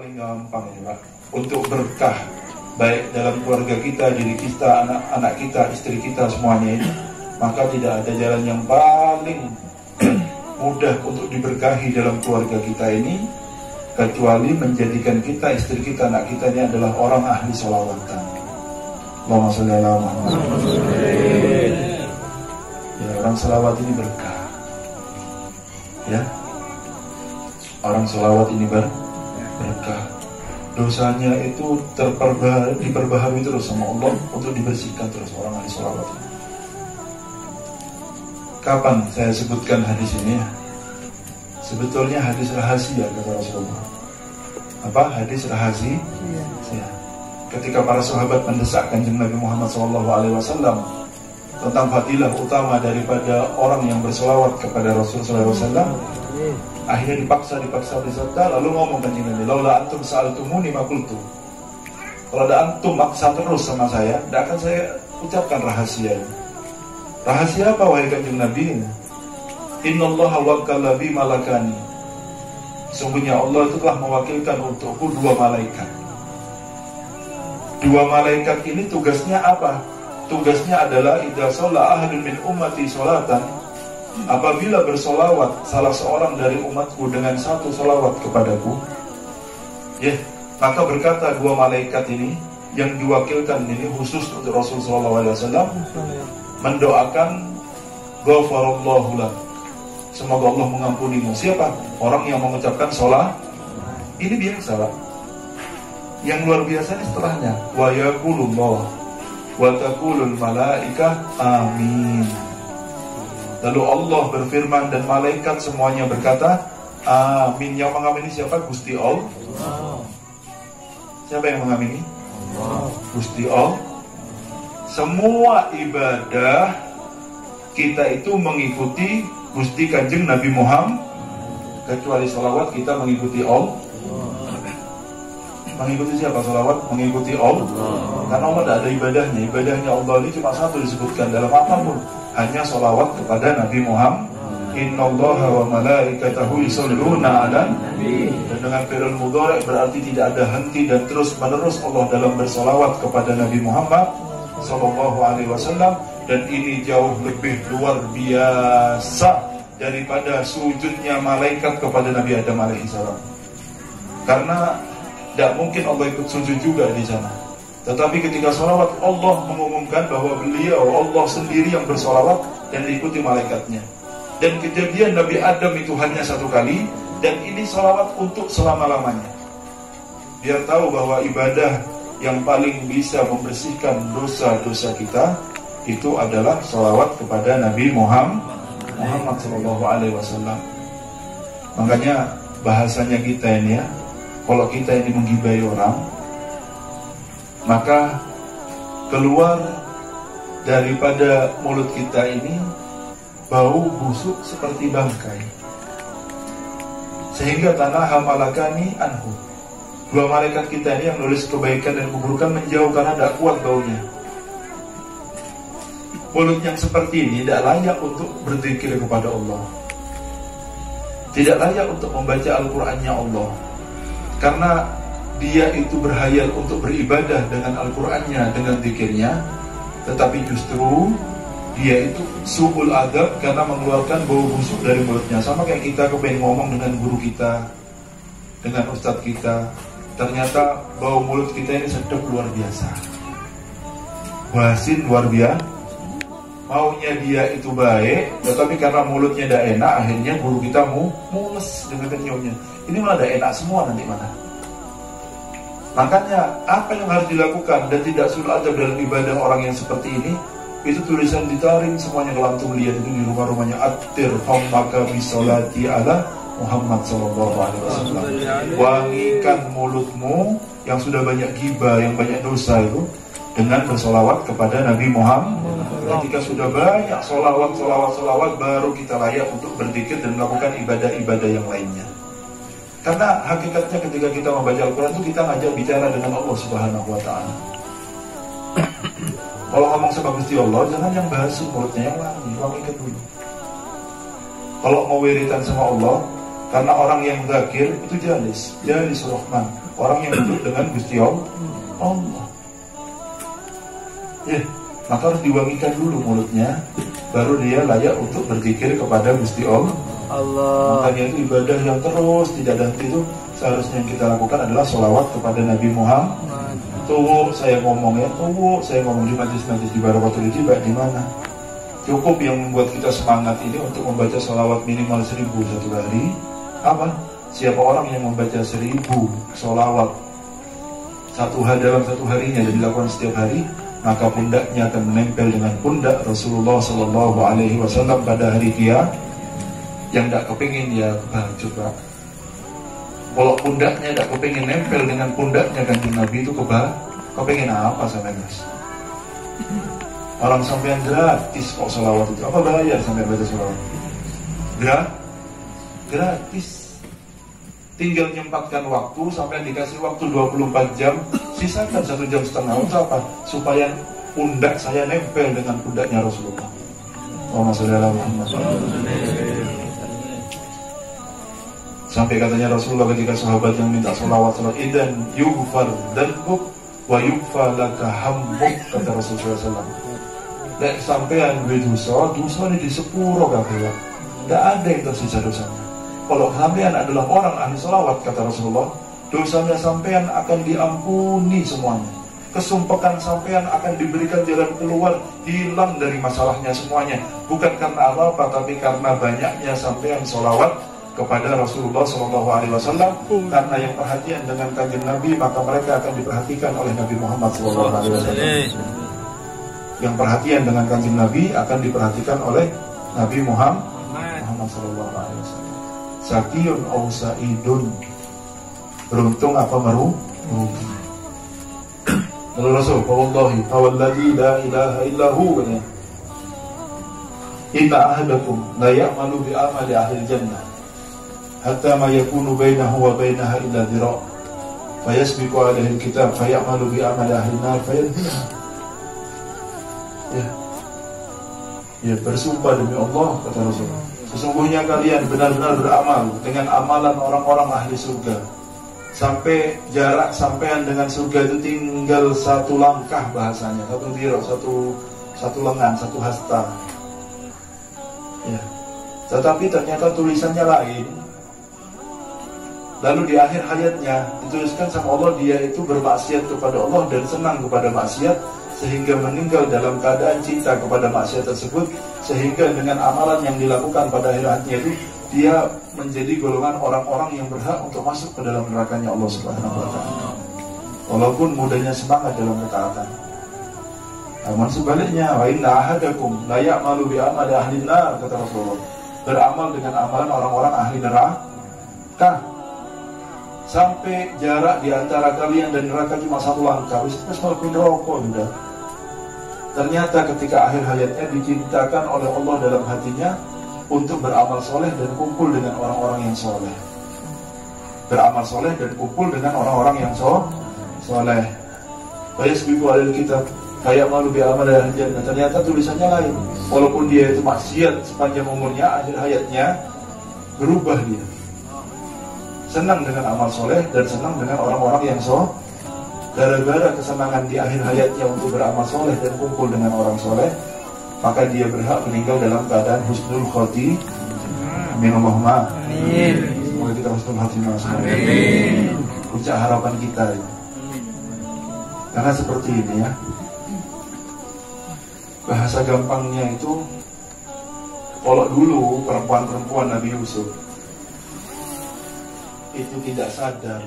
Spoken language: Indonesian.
paling gampang ya Pak, untuk berkah baik dalam keluarga kita, diri kita, anak-anak kita, istri kita, semuanya ini, maka tidak ada jalan yang paling mudah untuk diberkahi dalam keluarga kita ini kecuali menjadikan kita, istri kita, anak kita ini adalah orang ahli sholawatan. Allahumma sholli ala Muhammad. Ya, orang sholawat ini berkah. Ya, orang sholawat ini berkah. Dosanya itu diperbaharui terus sama Allah untuk dibersihkan terus orang ahli sholawat ini. Kapan saya sebutkan hadis ini? Sebetulnya hadis rahasia kata Rasulullah. Apa? Hadis rahasia. Ya. Ketika para sahabat mendesak Kanjeng Nabi Muhammad SAW tentang fadilah utama daripada orang yang berselawat kepada Rasulullah SAW, akhirnya dipaksa bersabda, lalu ngomong Kanjeng Nabi, laula antum sa'altumuni ma qultu. Kalau ada antum maksa terus sama saya, tidak akan saya ucapkan rahasia ini. Rahasia apa wahai Kanjeng Nabi? Innallaha wakkala bi malakani. Sungguhnya Allah itu telah mewakilkan untukku 2 malaikat. 2 malaikat ini tugasnya apa? Tugasnya adalah idza shalla ahadun min ummati sholatan, apabila bersolawat salah seorang dari umatku dengan satu solawat kepadaku, ya, maka berkata 2 malaikat ini yang diwakilkan ini khusus untuk Rasulullah SAW, mendoakan ghafarallahu lak, semoga Allah mengampunimu. Siapa? Orang yang mengucapkan sholat. Ini biasa Pak. Yang luar biasa ini setelahnya, wa yaqulullah wa taqulul malaikah amin. Lalu Allah berfirman dan malaikat semuanya berkata amin. Yang mengamini siapa? Gusti Allah. Siapa yang mengamini? Gusti Allah. Semua ibadah kita itu mengikuti Gusti Kanjeng Nabi Muhammad, kecuali salawat kita mengikuti Allah. Mengikuti siapa salawat? Mengikuti Allah. Karena Allah tidak ada ibadahnya. Ibadahnya Allah ini cuma satu disebutkan dalam apapun, hanya salawat kepada Nabi Muhammad. Innallaha wa malaikatahu yusholluna 'alan nabi. Dan dengan fi'il mudhari' berarti tidak ada henti dan terus menerus Allah dalam bersolawat kepada Nabi Muhammad sallallahu alaihi wasallam. Dan ini jauh lebih luar biasa daripada sujudnya malaikat kepada Nabi Adam alaihissalam. Karena tidak mungkin Allah ikut sujud juga di sana. Tetapi ketika sholawat, Allah mengumumkan bahwa beliau, Allah sendiri yang bersolawat dan diikuti malaikatnya. Dan kejadian Nabi Adam itu hanya 1 kali, dan ini sholawat untuk selama-lamanya. Biar tahu bahwa ibadah yang paling bisa membersihkan dosa-dosa kita itu adalah sholawat kepada Nabi Muhammad SAW. Makanya bahasanya kita ini ya, kalau kita ini menggibai orang, maka keluar daripada mulut kita ini bau busuk seperti bangkai, sehingga tanah hamalakani anhu. 2 malaikat kita ini yang nulis kebaikan dan keburukan menjauh karena tidak kuat baunya. Mulut yang seperti ini tidak layak untuk berzikir kepada Allah, tidak layak untuk membaca Al-Qur'annya Allah, karena dia itu berhayal untuk beribadah dengan Al-Qur'annya, dengan zikirnya, tetapi justru dia itu su'ul adab karena mengeluarkan bau busuk dari mulutnya. Sama kayak kita kepengen ngomong dengan guru kita, dengan ustadz kita, ternyata bau mulut kita ini sedap luar biasa, wasin luar biasa. Maunya dia itu baik, tetapi karena mulutnya tidak enak, akhirnya guru kita mules dengan kenyumnya. Ini malah tidak enak semua nanti mana. Makanya apa yang harus dilakukan dan tidak sulit ada dalam ibadah orang yang seperti ini, itu tulisan ditaring semuanya kalau antum lihat itu di rumah-rumahnya, atir fammaka bisolati ala Muhammad sallallahu alaihi wasallam. Wangikan mulutmu yang sudah banyak ghibah, yang banyak dosa itu dengan bersolawat kepada Nabi Muhammad. Ketika sudah banyak solawat, baru kita layak untuk berzikir dan melakukan ibadah-ibadah yang lainnya. Karena hakikatnya ketika kita membaca Al-Quran itu kita ngajak bicara dengan Allah Subhanahu wa Ta'ala. Kalau ngomong sama Gusti Allah, jangan yang basi mulutnya, yang wangikan dulu. Kalau mau wiridan sama Allah, karena orang yang zakir itu jalis Rahman, orang yang duduk dengan Gusti Allah. Ya, maka harus diwangikan dulu mulutnya, baru dia layak untuk berzikir kepada Gusti Allah. Makanya itu ibadah yang terus tidak berhenti itu seharusnya yang kita lakukan adalah sholawat kepada Nabi Muhammad. Tuh saya ngomong ya, saya ngomong di majlis-majlis di Barakatul Ijabah di mana. Cukup yang membuat kita semangat ini untuk membaca sholawat minimal 1000 satu hari. Apa? Siapa orang yang membaca 1000 sholawat dalam satu harinya dan dilakukan setiap hari, maka pundaknya akan menempel dengan pundak Rasulullah Sallallahu Alaihi Wasallam pada hari kiamat. Yang tidak kepingin ya coba. Kalau pundaknya tidak kepingin nempel dengan pundaknya Kanjeng Nabi itu kepingin apa sampai guys? Orang sampean gratis kok sholawat itu, apa bayar sampai baca sholawat? Gratis. Tinggal nyempatkan waktu, sampai dikasih waktu 24 jam, sisakan 1,5 jam untuk apa? Supaya pundak saya nempel dengan pundaknya Rasulullah. Allahumma sholli ala Muhammad. Sampai katanya Rasulullah ketika sahabat yang minta sholawat idan yughfar dhanbuk wa yughfar laka hambuk, kata Rasulullah SAW. Nek sampean duwe dosa ini disepuro kabeh. Tidak ada yang tersisa dosanya. Kalau sampean adalah orang ahli sholawat, kata Rasulullah, dosanya sampean akan diampuni semuanya. Kesumpekan sampean akan diberikan jalan keluar, hilang dari masalahnya semuanya. Bukan karena apa-apa, tapi karena banyaknya sampean sholawat kepada Rasulullah SAW. Karena yang perhatian dengan Kanjeng Nabi, maka mereka akan diperhatikan oleh Nabi Muhammad SAW. Yang perhatian dengan Kanjeng Nabi akan diperhatikan oleh Nabi Muhammad SAW. Sakiyun au sa'idun, beruntung apa merugi. Lalu Rasul, wallahi fawalladzi la ilaha illahu, inna ahadakum la ya'malu bi amali ahli jannah hatta ma yakunu bainahu wa bainaha illa dhira' fayasbiqu alaihi alkitab fayamalu bi amali ahli nar fayadkhuluha. Ya, bersumpah demi Allah, kata Rasul, sesungguhnya kalian benar-benar beramal dengan amalan orang-orang ahli surga, sampai jarak sampean dengan surga itu tinggal 1 langkah, bahasanya 1 dhira', satu lengan, 1 hasta. Ya. Tetapi ternyata tulisannya lain. Lalu di akhir hayatnya dituliskan sama Allah dia itu bermaksiat kepada Allah dan senang kepada maksiat, sehingga meninggal dalam keadaan cinta kepada maksiat tersebut, sehingga dengan amalan yang dilakukan pada akhir hayatnya itu dia menjadi golongan orang-orang yang berhak untuk masuk ke dalam nerakanya Allah Subhanahu wa taala. Walaupun mudahnya semangat dalam ketaatan. Namun sebaliknya, wa inna ahadakum la ya'malu bi amali ahli nar, kata Rasulullah, beramal dengan amalan orang-orang ahli neraka, sampai jarak di antara kalian dan neraka cuma 1 langkah, wis mlebu neraka sudah. Ternyata ketika akhir hayatnya dicintakan oleh Allah dalam hatinya untuk beramal soleh dan kumpul dengan orang-orang yang soleh. Beramal soleh dan kumpul dengan orang-orang yang soleh. Fayasbiqu alal kitab fayamalu bi amali ahli jannah. Ternyata tulisannya lain. Walaupun dia itu maksiat sepanjang umurnya, akhir hayatnya berubah dia. Senang dengan amal soleh dan senang dengan orang-orang yang soleh. Gara-gara kesenangan di akhir hayatnya untuk beramal soleh dan kumpul dengan orang soleh, maka dia berhak meninggal dalam keadaan husnul khotimah. Amin Allahumma amin. Semoga kita husnul khotimah. Amin. Puncak harapan kita ini. Karena seperti ini ya, bahasa gampangnya itu, kalau dulu perempuan-perempuan Nabi Yusuf itu tidak sadar